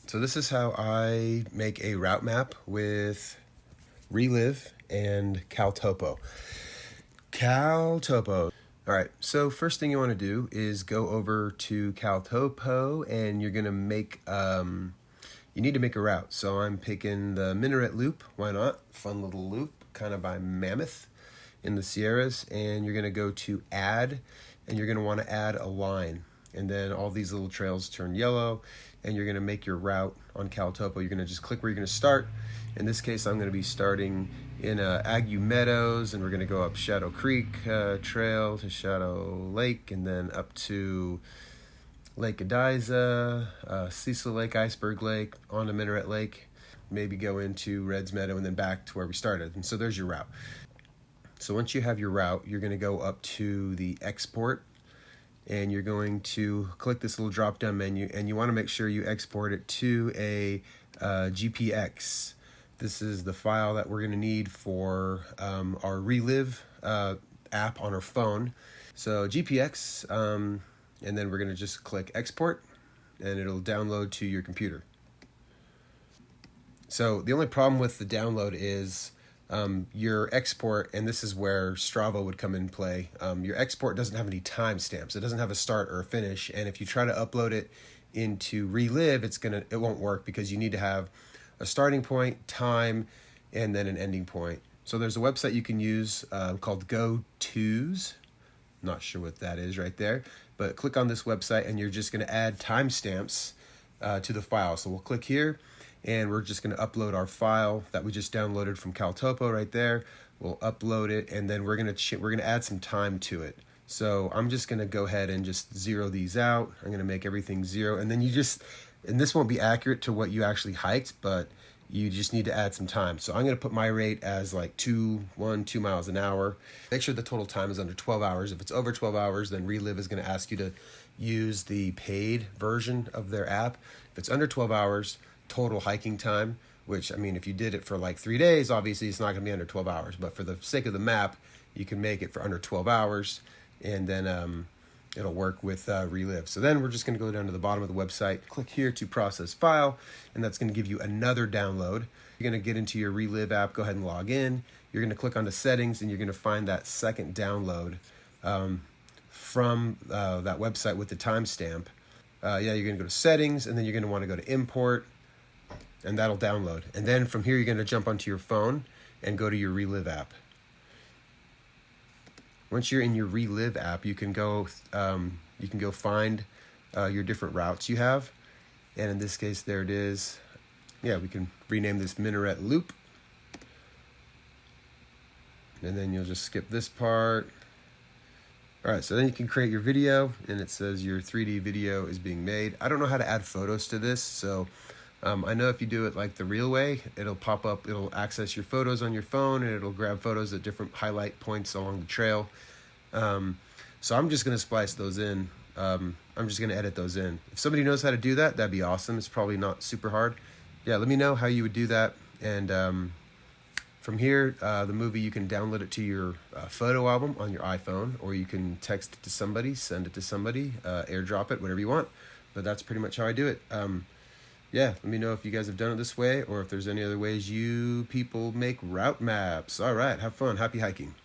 So this is how I make a route map with RELIVE and CalTopo. CalTopo. All right, so first thing you want to do is go over to CalTopo, and you're gonna make, you need to make a route. So I'm picking the Minaret Loop, why not? Fun little loop, kind of by Mammoth in the Sierras, and you're gonna go to add, and you're gonna wanna add a line. And then all these little trails turn yellow, and you're gonna make your route on CalTopo. You're gonna just click where you're gonna start. In this case, I'm gonna be starting in Ague Meadows, and we're gonna go up Shadow Creek Trail to Shadow Lake, and then up to Lake Ediza, Cecil Lake, Iceberg Lake, onto Minaret Lake, maybe go into Reds Meadow, and then back to where we started. And so there's your route. So once you have your route, you're gonna go up to the export, and you're going to click this little drop down menu, and you want to make sure you export it to a GPX. This is the file that we're going to need for our RELIVE app on our phone. So GPX, and then we're going to just click export, and it'll download to your computer. So the only problem with the download is your export, and this is where STRAVA would come in play. Your export doesn't have any timestamps. It doesn't have a start or a finish, and if you try to upload it into RELIVE, it won't work because you need to have a starting point, time, and then an ending point. So there's a website you can use called GoTo's. Not sure what that is right there, but click on this website, and you're just going to add timestamps to the file. So we'll click here, and we're just going to upload our file that we just downloaded from CalTopo right there. We'll upload it, and then we're going to add some time to it. So I'm just going to go ahead and just zero these out. I'm going to make everything 0, and then and this won't be accurate to what you actually hiked, but you just need to add some time. So I'm going to put my rate as like 2 miles an hour. Make sure the total time is under 12 hours. If it's over 12 hours, then RELIVE is going to ask you to use the paid version of their app. If it's under 12 hours, total hiking time, which, I mean, if you did it for like 3 days, obviously it's not going to be under 12 hours. But for the sake of the map, you can make it for under 12 hours, and then it'll work with RELIVE. So then we're just going to go down to the bottom of the website, click here to process file, and that's going to give you another download. You're going to get into your RELIVE app, go ahead and log in. You're going to click onto settings, and you're going to find that second download from that website with the timestamp. You're going to go to settings, and then you're going to want to go to import, and that'll download. And then from here, you're going to jump onto your phone and go to your RELIVE app. Once you're in your RELIVE app, you can go find your different routes you have. And in this case, there it is. Yeah, we can rename this Minaret Loop. And then you'll just skip this part. All right, so then you can create your video, and it says your 3D video is being made. I don't know how to add photos to this, so I know if you do it like the real way, it'll pop up, it'll access your photos on your phone, and it'll grab photos at different highlight points along the trail. So I'm just going to splice those in. I'm just going to edit those in. If somebody knows how to do that, that'd be awesome. It's probably not super hard. Yeah, let me know how you would do that. And from here, the movie, you can download it to your photo album on your iPhone, or you can text it to somebody, send it to somebody, airdrop it, whatever you want. But that's pretty much how I do it. Yeah, let me know if you guys have done it this way, or if there's any other ways you people make route maps. All right, have fun. Happy hiking.